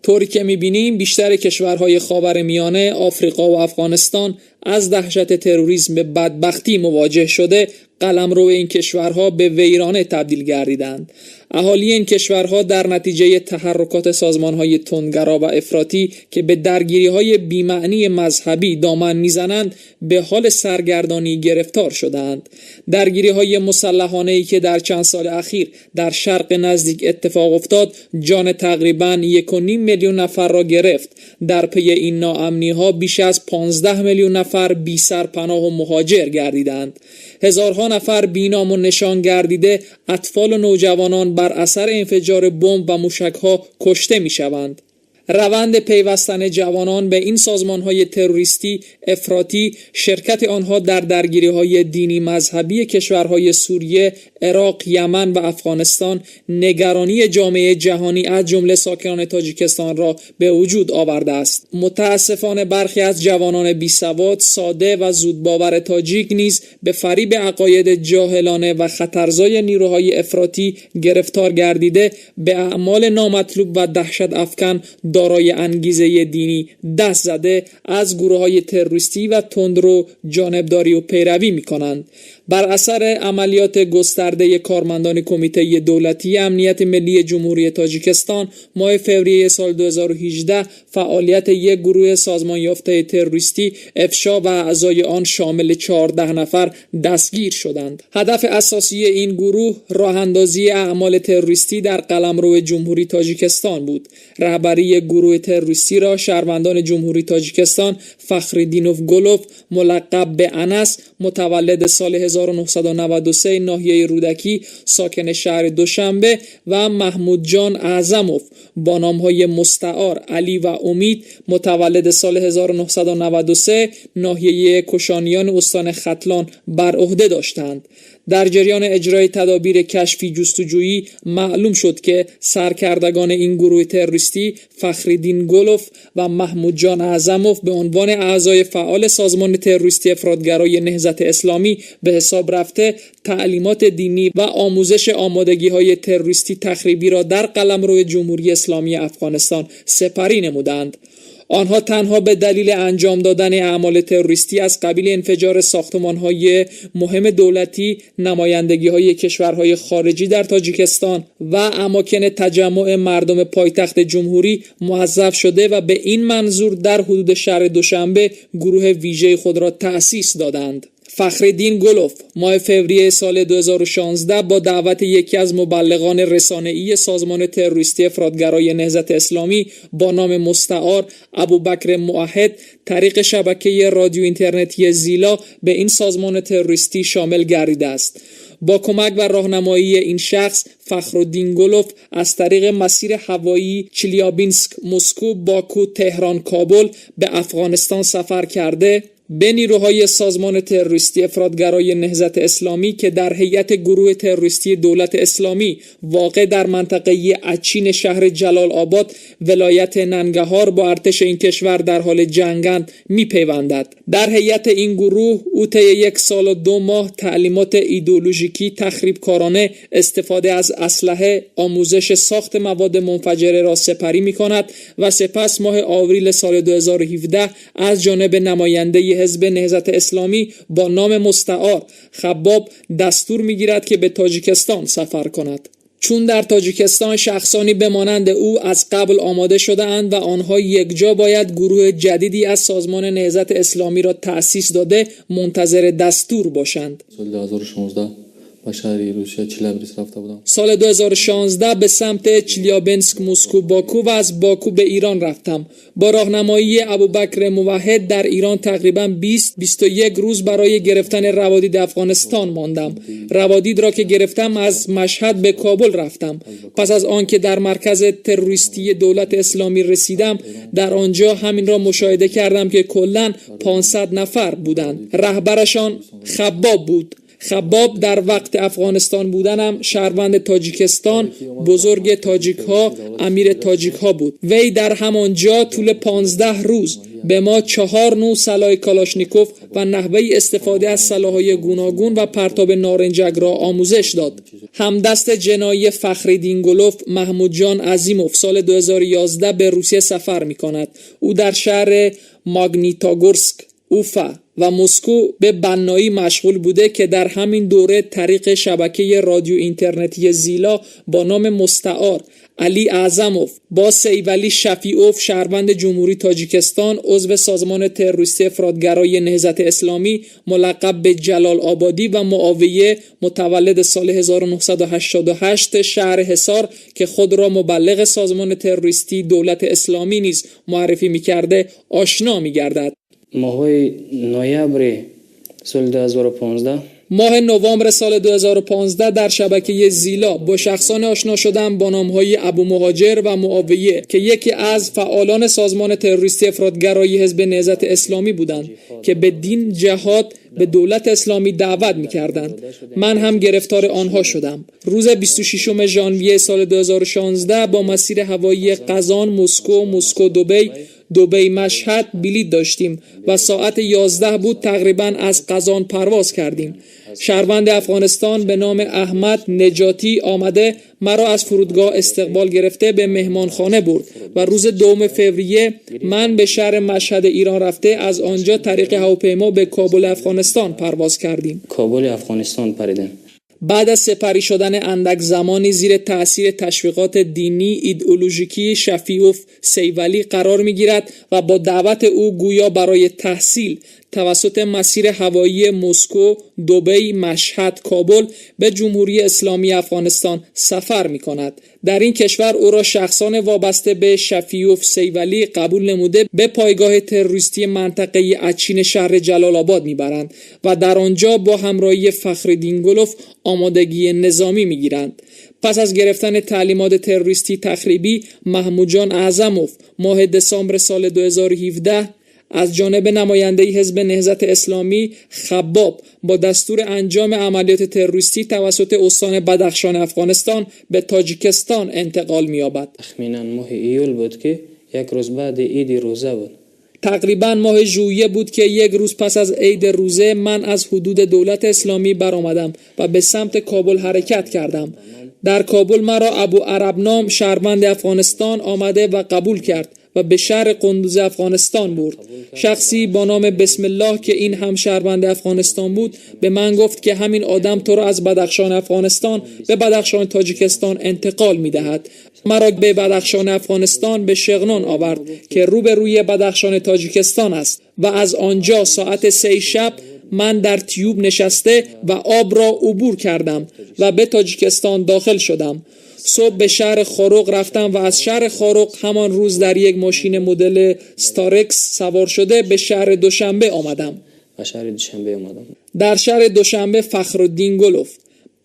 طوری که می‌بینیم بیشتر کشورهای خاورمیانه، آفریقا و افغانستان از دهشت تروریسم به بدبختی مواجه شده، قلمرو این کشورها به ویرانه تبدیل گردیدند. اهالی این کشورها در نتیجه تحرکات سازمان‌های تندگرا و افراطی که به درگیری‌های بی‌معنی مذهبی دامن می‌زنند، به حال سرگردانی گرفتار شدند. درگیری‌های مسلحانه‌ای که در چند سال اخیر در شرق نزدیک اتفاق افتاد، جان تقریباً 1.5 میلیون نفر را گرفت. در پی این ناامنی‌ها بیش از 15 میلیون نفر بی سرپناه و مهاجر گردیدند. هزارها نفر بی‌نام و نشان گردیده، اطفال و نوجوانان بر اثر انفجار بمب و موشک‌ها کشته می‌شوند. روند پیوستن جوانان به این سازمان‌های تروریستی افراطی، شرکت آنها در درگیری‌های دینی مذهبی کشورهای سوریه، عراق، یمن و افغانستان، نگرانی جامعه جهانی از جمله ساکنان تاجیکستان را به وجود آورده است. متاسفانه برخی از جوانان بیسواد، ساده و زودباور تاجیک نیز به فریب عقاید جاهلانه و خطرزای نیروهای افراطی گرفتار گردیده، به اعمال نامطلوب و دهشت افکن دارای انگیزه دینی دست زده، از گروه‌های تروریستی و تندرو جانبداری و پیروی می‌کنند. بر اثر عملیات گسترده کارمندان کمیته دولتی امنیت ملی جمهوری تاجیکستان، ماه فوریه سال 2018 فعالیت یک گروه سازمان یافته تروریستی افشا و اعضای آن شامل 14 نفر دستگیر شدند. هدف اساسی این گروه راه‌اندازی اعمال تروریستی در قلمرو جمهوری تاجیکستان بود. رهبری گروه تروریستی را شهروندان جمهوری تاجیکستان فخرالدینوف گلوف ملقب به انس، متولد سال 1993 ناحیه رودکی، ساکن شهر دوشنبه، و محمود جان اعظموف با نام‌های مستعار علی و امید، متولد سال 1993 ناحیه کشانیان استان ختلان بر عهده داشتند. در جریان اجرای تدابیر کشفی جستجویی معلوم شد که سرکردگان این گروه تروریستی فخرالدین گلوف و محمود جان اعظموف به عنوان اعضای فعال سازمان تروریستی افراطگرای نهضت اسلامی به حساب رفته، تعلیمات دینی و آموزش آمادگی‌های تروریستی تخریبی را در قلمرو جمهوری اسلامی افغانستان سپری نمودند. آنها تنها به دلیل انجام دادن اعمال تروریستی از قبیل انفجار ساختمان‌های مهم دولتی، نمایندگی‌های کشورهای خارجی در تاجیکستان و اماکن تجمع مردم پایتخت جمهوری موظف شده و به این منظور در حدود شهر دوشنبه گروه ویژه خود را تأسیس دادند. فخرالدین گلوف ماه فوریه سال 2016 با دعوت یکی از مبلغان رسانه‌ای سازمان تروریستی افراطگرای نهضت اسلامی با نام مستعار ابوبکر موحد طریق شبکه رادیو اینترنتی زیلا به این سازمان تروریستی شامل گردیده است. با کمک و راهنمایی این شخص، فخرالدین گلوف از طریق مسیر هوایی چلیابینسک، مسکو، باکو، تهران، کابل به افغانستان سفر کرده، به نیروهای سازمان تروریستی افراطگرای نهضت اسلامی که در هیئت گروه تروریستی دولت اسلامی واقع در منطقه اچین شهر جلال آباد ولایت ننگرهار با ارتش این کشور در حال جنگند میپیوندد. در هیئت این گروه او طی 1 سال و 2 ماه تعلیمات ایدئولوژیکی تخریبکارانه، استفاده از اسلحه، آموزش ساخت مواد منفجره را سپری میکند و سپس ماه آوریل سال 2017 از جانب نماینده حزب نهضت اسلامی با نام مستعار خباب دستور میگیرد که به تاجیکستان سفر کند. چون در تاجیکستان شخصانی به مانند او از قبل آماده شده اند و آنها یکجا باید گروه جدیدی از سازمان نهضت اسلامی را تأسیس داده منتظر دستور باشند. سال 2016 به شهر روسیه چلیابینسک رفته بودم. سال 2016 به سمت چلیابینسک، مسکو، باکو و از باکو به ایران رفتم. با راهنمایی ابوبکر موحد در ایران تقریباً 20-21 روز برای گرفتن روادید افغانستان ماندم. روادید را که گرفتم از مشهد به کابل رفتم. پس از آن که در مرکز تروریستی دولت اسلامی رسیدم، در آنجا همین را مشاهده کردم که کلاً 500 نفر بودند. رهبرشان خباب بود. خباب در وقت افغانستان بودنم شهروند تاجیکستان، بزرگ تاجیک ها، امیر تاجیک ها بود. وی در همانجا طول 15 روز به ما 4 نوع سلاح کالاشنیکوف و نحوه استفاده از سلاح‌های گوناگون و پرتاب نارنجک را آموزش داد. همدست جنایی فخرالدینگولوف محمود جان عظیموف سال 2011 به روسیه سفر می‌کند. او در شهر ماگنیتاگورسک، اوفا و مسکو به بنایی مشغول بوده که در همین دوره طریق شبکه رادیو اینترنتی زیلا با نام مستعار علی اعظموف با سیولی شفیعوف شهروند جمهوری تاجیکستان عضو سازمان تروریستی افراطگرای نهضت اسلامی ملقب به جلال آبادی و معاویه متولد سال 1988 شهر حصار که خود را مبلغ سازمان تروریستی دولت اسلامی نیز معرفی می‌کرده آشنا می‌گردد. ماه نوامبر سال 2015 ماه نوامبر سال 2015 در شبکه زیلا با شخصان آشنا شدم با نام‌های ابو مهاجر و معاویه که یکی از فعالان سازمان تروریستی افراطگرای حزب نهضت اسلامی بودند که به دین جهاد به دولت اسلامی دعوت می‌کردند. من هم گرفتار آنها شدم. روز 26 ژانویه سال 2016 با مسیر هوایی قزان مسکو دبی مشهد بلیط داشتیم و ساعت 11 بود تقریبا از قزان پرواز کردیم. شهروند افغانستان به نام احمد نجاتی آمده مرا از فرودگاه استقبال گرفته به مهمانخانه برد و روز 2 فوریه من به شهر مشهد ایران رفته از آنجا طریق هواپیما به کابل افغانستان پرواز کردیم. کابل افغانستان پریدیم. بعد از سپری شدن اندک زمانی زیر تأثیر تشویقات دینی ایدئولوژیکی شفیعوف سیولی قرار می‌گیرد و با دعوت او گویا برای تحصیل توسط مسیر هوایی مسکو، دبی، مشهد، کابل به جمهوری اسلامی افغانستان سفر می‌کند. در این کشور او را شخصان وابسته به شفیعوف سیولی قبول نموده به پایگاه تروریستی منطقه اچین شهر جلال آباد می‌برند و در آنجا با همراهی فخرالدینگولوف آمادگی نظامی می‌گیرند. پس از گرفتن تعلیمات تروریستی تخریبی محمود جان اعظموف ماه دسامبر سال 2017 از جانب نماینده حزب نهضت اسلامی خباب با دستور انجام عملیات تروریستی توسط استان بدخشان افغانستان به تاجیکستان انتقال می‌یابد. تخمیناً ماه ایول بود که یک روز بعد عید روزه بود. تقریبا ماه ژوئیه بود که یک روز پس از عید روزه من از حدود دولت اسلامی برآمدم و به سمت کابل حرکت کردم. در کابل مرا ابو عرب نام شهروند افغانستان آمده و قبول کرد و به شهر قندوز افغانستان برد. شخصی با نام بسم الله که این هم شهروند افغانستان بود به من گفت که همین آدم تو را از بدخشان افغانستان به بدخشان تاجیکستان انتقال می‌دهد. مرا به بدخشان افغانستان به شغنان آورد که روبروی بدخشان تاجیکستان است و از آنجا ساعت 3 شب من در تیوب نشسته و آب را عبور کردم و به تاجیکستان داخل شدم. صبح به شهر خاروق رفتم و از شهر خاروق همان روز در یک ماشین مدل ستارکس سوار شده به شهر دوشنبه آمدم. در شهر دوشنبه فخرالدینگولوف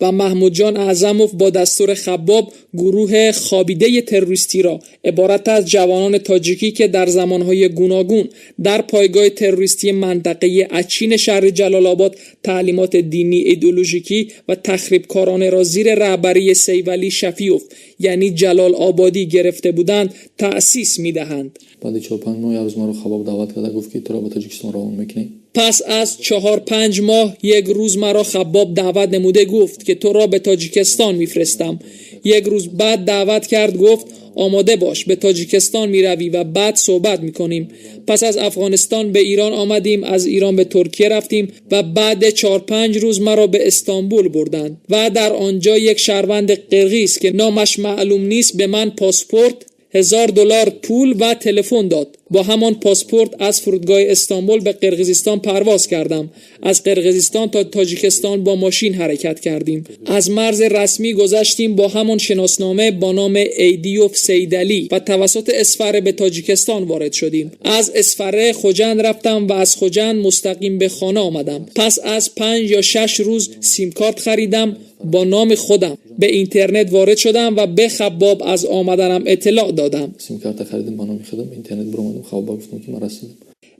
و محمود جان اعظموف با دستور خباب گروه خوابیده تروریستی را عبارت از جوانان تاجیکی که در زمانهای گوناگون در پایگاه تروریستی منطقه اچین شهر جلال آباد تعلیمات دینی ایدئولوژیکی و تخریبکارانه را زیر رهبری سیولی شفیعوف یعنی جلال آبادی گرفته بودند تأسیس می‌دهند. بعد 4-5 ماه روز ما رو خباب دعوت کرد گفت که تو را به تاجیکستان روان می‌کنی. پس از 4-5 ماه یک روز مرا خباب دعوت نموده گفت که تو را به تاجیکستان میفرستم. یک روز بعد دعوت کرد گفت آماده باش به تاجیکستان میروی و بعد صحبت میکنیم. پس از افغانستان به ایران آمدیم، از ایران به ترکیه رفتیم و بعد 4-5 روز مرا به استانبول بردند و در آنجا یک شهروند قرقیز که نامش معلوم نیست به من پاسپورت، $1000 پول و تلفن داد. با همان پاسپورت از فرودگاه استانبول به قرقیزستان پرواز کردم. از قرقیزستان تا تاجیکستان با ماشین حرکت کردیم. از مرز رسمی گذشتیم با همان شناسنامه با نام ایدیوف سیدلی و توسط اسفره به تاجیکستان وارد شدیم. از اسفره خوجند رفتم و از خوجند مستقیم به خانه آمدم. پس از 5 یا 6 روز سیم کارت خریدم با نام خودم. به اینترنت وارد شدم و به خباب از آمدنم اطلاع دادم. سیم کارت خریدم با نام خودم اینترنت برام خباب گفتم که من رسیدم.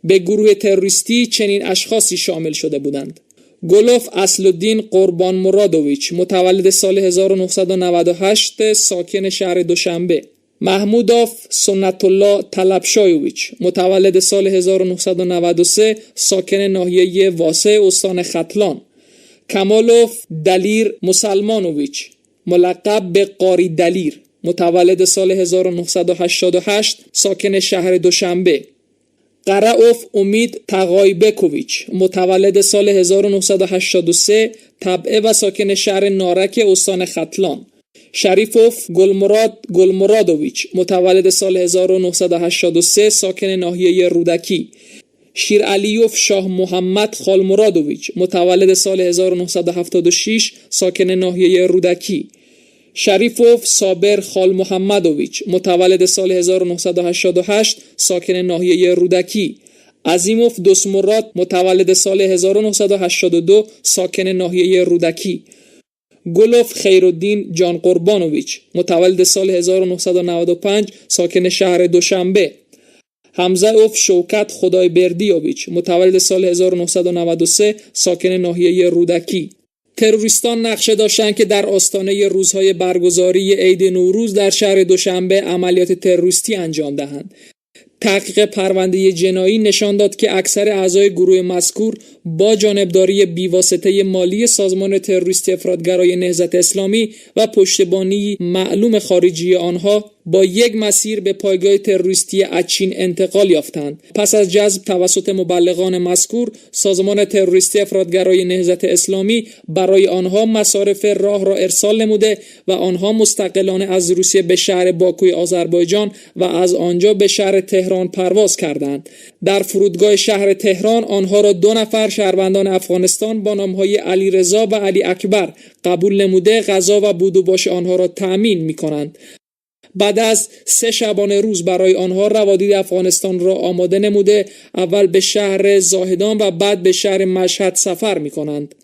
به گروه تروریستی چنین اشخاصی شامل شده بودند: گلوف اصلالدین قربان مرادویچ متولد سال 1998 ساکن شهر دوشنبه. محمودوف سنت الله طلبشایویچ متولد سال 1993 ساکن ناحیه واسه استان ختلان. کمالوف دلیر مسلمانویچ ملقب به قاری دلیر متولد سال 1988 ساکن شهر دوشنبه. قرعوف امید تقایبکویچ متولد سال 1983 تبعه و ساکن شهر نارک استان ختلان. شریفوف گلمرادویچ متولد سال 1983 ساکن ناحیه رودکی. شیرعلیوف شاه محمد خالمرادویچ متولد سال 1976 ساکن ناحیه رودکی. شریفوف صابر خال محمدویچ متولد سال 1988 ساکن ناحیه رودکی. عظیموف دسمراد متولد سال 1982 ساکن ناحیه رودکی. گلوف خیرالدین جان قربانویچ متولد سال 1995 ساکن شهر دوشنبه. حمزه اوف شوکت خدایبردیویچ متولد سال 1993 ساکن ناحیه رودکی. تروریستان نقشه داشتند که در آستانه روزهای برگزاری عید نوروز در شهر دوشنبه عملیات تروریستی انجام دهند. تحقیق پرونده جنایی نشان داد که اکثر اعضای گروه مذکور با جانبداری بیواسطه مالی سازمان تروریستی افراطگرای نهضت اسلامی و پشتیبانی معلوم خارجی آنها با یک مسیر به پایگاه تروریستی اچین انتقال یافتند. پس از جذب توسط مبلغان مذکور، سازمان تروریستی افراطگرای نهضت اسلامی برای آنها مصارف راه را ارسال نموده و آنها مستقلانه از روسیه به شهر باکوی آذربایجان و از آنجا به شهر تهران پرواز کردند. در فرودگاه شهر تهران آنها را 2 نفر شهروندان افغانستان با نامهای علی رضا و علی اکبر قبول نموده غذا و بود و باش آنها را تأمین می‌کنند. بعد از 3 شبانه روز برای آنها روادید افغانستان را آماده نموده اول به شهر زاهدان و بعد به شهر مشهد سفر می کنند.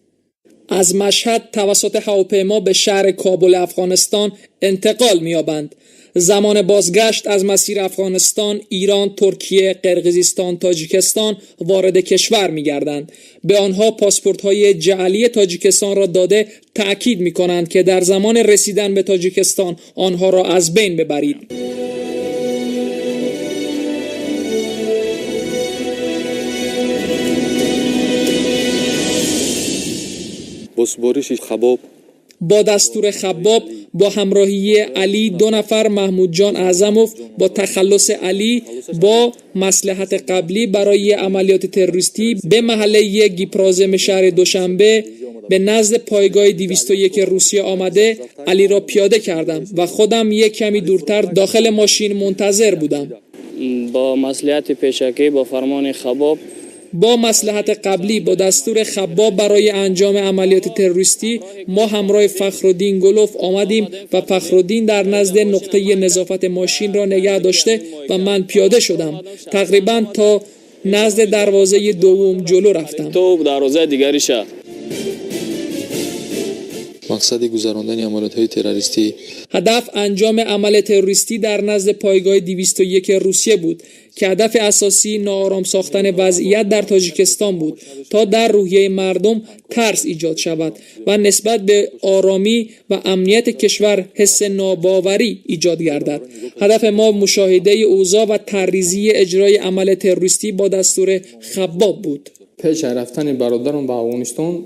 از مشهد توسط هواپیما به شهر کابل افغانستان انتقال می یابند. زمان بازگشت از مسیر افغانستان، ایران، ترکیه، قرقیزستان، تاجیکستان وارد کشور می گردند. به آنها پاسپورت های جعلی تاجیکستان را داده تأکید می کنند که در زمان رسیدن به تاجیکستان آنها را از بین ببرید. با دستور خباب با همراهی علی 2 نفر محمود جان اعظموف با تخلص علی با مصلحت قبلی برای عملیات تروریستی به محله گیپرازم شهر دوشنبه به نزد پایگاه 201 روسیه آمده علی را پیاده کردم و خودم یک کمی دورتر داخل ماشین منتظر بودم. با مصلحت پیشکی با فرمان خباب با مصلحت قبلی با دستور خباب برای انجام عملیات تروریستی ما همراه فخرالدین گلوف آمدیم و فخرالدین در نزد نقطه نظافت ماشین را نگه داشته و من پیاده شدم. تقریبا تا نزد دروازه دوم جلو رفتم. تو دروازه دیگری شهر. مقصد گذراندن عملیات‌های تروریستی هدف انجام عمل تروریستی در نزد پایگاه 201 روسیه بود که هدف اساسی ناآرام ساختن وضعیت در تاجیکستان بود تا در روحیه مردم ترس ایجاد شود و نسبت به آرامی و امنیت کشور حس ناباوری ایجاد گردد. هدف ما مشاهده اوضاع و تریزی اجرای عمل تروریستی با دستور خباب بود. پیش رفتن برادرم به افغانستان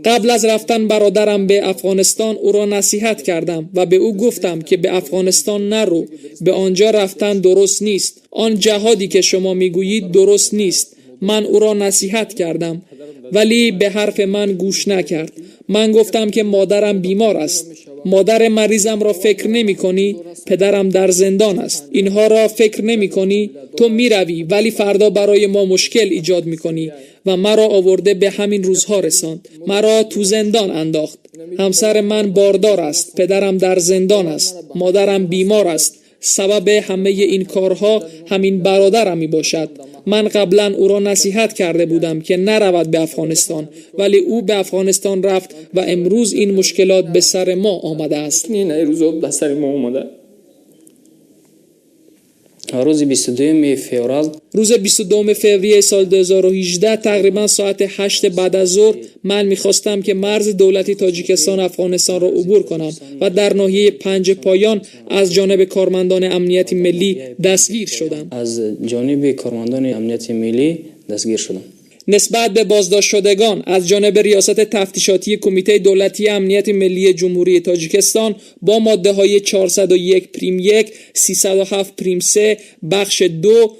قبل از رفتن برادرم به افغانستان او را نصیحت کردم و به او گفتم که به افغانستان نرو، به آنجا رفتن درست نیست. آن جهادی که شما میگویید درست نیست. من او را نصیحت کردم ولی به حرف من گوش نکرد. من گفتم که مادرم بیمار است. مادر مریضم را فکر نمی کنی؟ پدرم در زندان است. اینها را فکر نمی کنی؟ تو می روی ولی فردا برای ما مشکل ایجاد می کنی و مرا آورده به همین روزها رساند. مرا تو زندان انداخت. همسر من باردار است. پدرم در زندان است. مادرم بیمار است. سبب همه این کارها همین برادرم می باشد. من قبلا او را نصیحت کرده بودم که نرود به افغانستان ولی او به افغانستان رفت و امروز این مشکلات به سر ما آمده است. این روزا به سر ما آمده. روز 22 فوریه روز 22 فوریه سال 2018 تقریبا ساعت 8 بعد از ظهر من می‌خواستم که مرز دولتی تاجیکستان افغانستان را عبور کنم و در ناحیه پنج پایان از جانب کارمندان امنیت ملی دستگیر شدم. از جانب کارمندان امنیت ملی دستگیر شدم. نسبت به بازداشت شدگان از جانب ریاست تفتیشاتی کمیته دولتی امنیت ملی جمهوری تاجیکستان با ماده‌های 401 پریم 1 307 پریم 3 بخش 2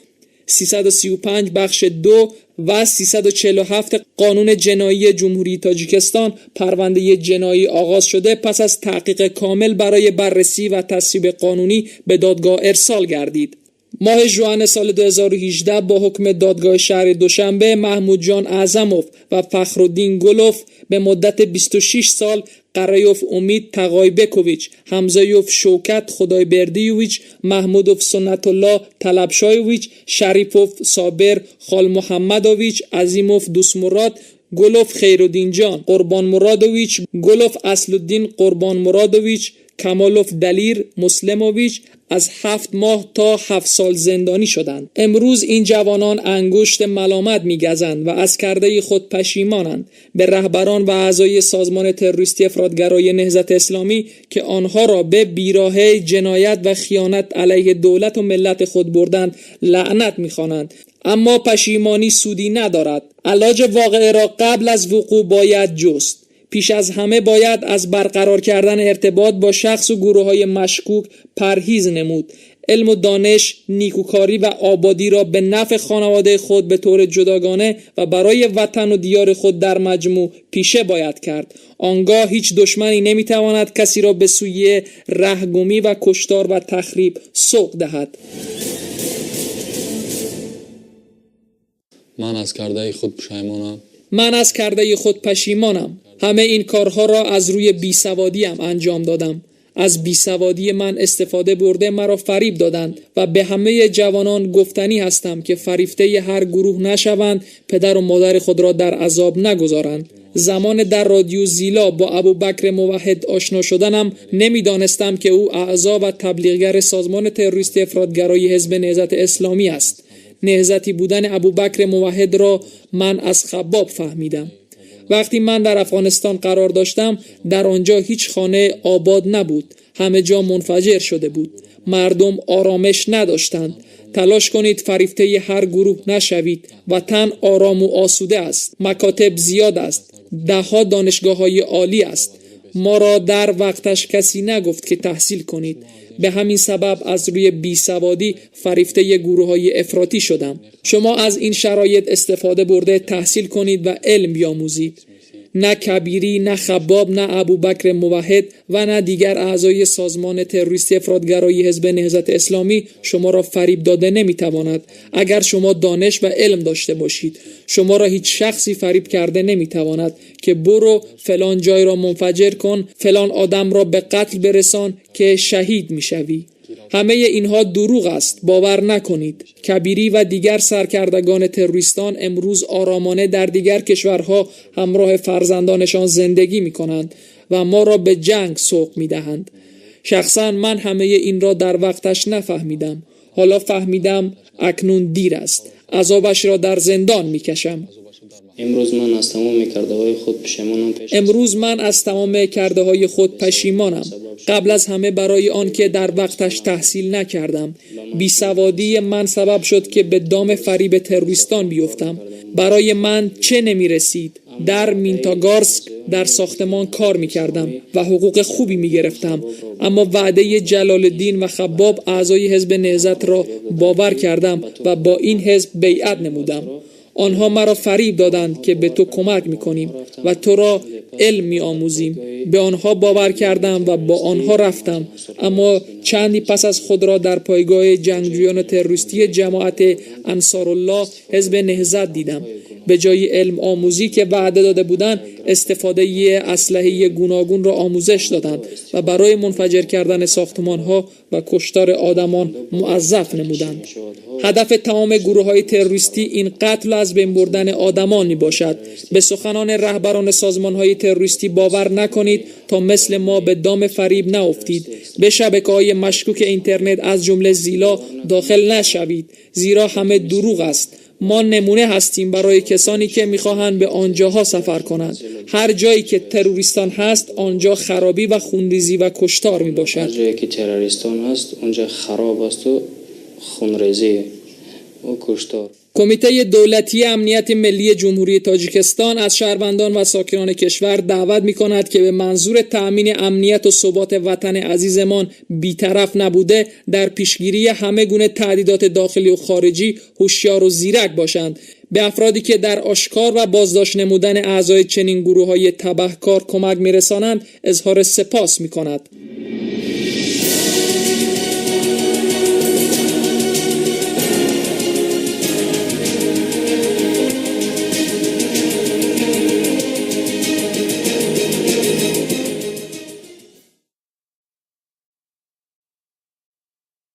335 بخش 2 و 347 قانون جنایی جمهوری تاجیکستان پرونده جنایی آغاز شده پس از تحقیق کامل برای بررسی و تصویب قانونی به دادگاه ارسال گردید. ماه ژوئن سال 2018 با حکم دادگاه شهر دوشنبه محمود جان اعظموف و فخرالدین گلوف به مدت 26 سال، قرایوف امید تقایبکوویچ، حمزه‌یوف شوکت خدایبردیویچ، محمودوف سنت الله طلبشایویچ، شریفوف صابر خال محمدویچ، عظیموف دوسمراد، گلوف خیرالدین جان قربان مرادویچ، گلوف اصلالدین قربان مرادویچ، کمالوف دلیر مسلمویچ از 7 ماه تا 7 سال زندانی شدند. امروز این جوانان انگشت ملامت می‌گزند و از کرده خود پشیمانند. به رهبران و اعضای سازمان تروریستی افراطگرای نهضت اسلامی که آنها را به بیراهه جنایت و خیانت علیه دولت و ملت خود بردند لعنت می‌خوانند. اما پشیمانی سودی ندارد. علاج واقعه را قبل از وقوع باید جست. پیش از همه باید از برقرار کردن ارتباط با شخص و گروه‌های مشکوک پرهیز نمود. علم و دانش، نیکوکاری و آبادی را به نفع خانواده خود به طور جداگانه و برای وطن و دیار خود در مجموع پیشه باید کرد. آنگاه هیچ دشمنی نمیتواند کسی را به سوی رهگمی و کشتار و تخریب سوق دهد. من از کرده خود پشیمانم. من از کرده خود پشیمانم. همه این کارها را از روی بیسوادیم انجام دادم. از بیسوادی من استفاده برده مرا فریب دادند و به همه جوانان گفتنی هستم که فریفته هر گروه نشوند، پدر و مادر خود را در عذاب نگذارند. زمان در رادیو زیلا با ابوبکر موحد آشنا شدنم نمیدانستم که او اعضا و تبلیغگر سازمان تروریستی افراطگرای حزب نهضت اسلامی است. نهضتی بودن ابوبکر موحد را من از خباب فهمیدم. وقتی من در افغانستان قرار داشتم در آنجا هیچ خانه آباد نبود. همه جا منفجر شده بود. مردم آرامش نداشتند. تلاش کنید فریفته هر گروه نشوید. وطن آرام و آسوده است. مکاتب زیاد است. 10 دانشگاه‌های عالی است. ما را در وقتش کسی نگفت که تحصیل کنید. به همین سبب از روی بیسوادی فریفته گروه‌های افراطی شدم. شما از این شرایط استفاده برده تحصیل کنید و علم بیاموزید. نه کبیری، نه خباب، نه ابوبکر موحد و نه دیگر اعضای سازمان تروریستی افراطگرای حزب نهضت اسلامی شما را فریب داده نمیتواند. اگر شما دانش و علم داشته باشید، شما را هیچ شخصی فریب کرده نمیتواند که برو فلان جای را منفجر کن، فلان آدم را به قتل برسان که شهید میشوی. همه اینها دروغ است. باور نکنید. کبیری و دیگر سرکردگان تروریستان امروز آرامانه در دیگر کشورها همراه فرزندانشان زندگی می کنند و ما را به جنگ سوق می دهند. شخصا من همه این را در وقتش نفهمیدم. حالا فهمیدم، اکنون دیر است. عذابش را در زندان می کشم. امروز من از تمام کرده های خود پشیمانم. قبل از همه برای آن که در وقتش تحصیل نکردم. بیسوادی من سبب شد که به دام فریب تروریستان بیفتم. برای من چه نمی رسید؟ در مینتاگارسک در ساختمان کار می کردم و حقوق خوبی می گرفتم، اما وعده جلال الدین و خباب اعضای حزب نهضت را باور کردم و با این حزب بیعت نمودم. آنها مرا فریب دادند که به تو کمک میکنیم و تو را علم میآموزیم. به آنها باور کردم و با آنها رفتم، اما چندی پس از خود را در پایگاه جنگجویان تروریستی جماعت انصارالله حزب نهضت دیدم. به جای علم آموزی که وعده داده بودند، استفاده اسلحه گوناگون را آموزش دادند و برای منفجر کردن ساختمان‌ها و کشتار آدمان موظف نمودند. هدف تمام گروه‌های تروریستی این قتل و از بین بردن آدمان میباشد. به سخنان رهبران سازمان‌های تروریستی باور نکنید تا مثل ما به دام فریب نیفتید. به شبکه‌های مشکوک اینترنت از جمله زیلا داخل نشوید، زیرا همه دروغ است. ما نمونه هستیم برای کسانی که می‌خواهند به آنجاها سفر کنند. هر جایی که تروریستان هست آنجا خرابی و خونریزی و کشتار میباشد. جایی که تروریستان هست اونجا خراب است و خونریزی و کشتار. کمیته دولتی امنیت ملی جمهوری تاجیکستان از شهروندان و ساکنان کشور دعوت می‌کند که به منظور تأمین امنیت و ثبات وطن عزیزمان بی‌طرف نبوده در پیشگیری همه گونه تهدیدات داخلی و خارجی هوشیار و زیرک باشند. به افرادی که در آشکار و بازداشت نمودن اعضای چنین گروه‌های تبهکار کمک می‌رسانند اظهار سپاس می‌کند.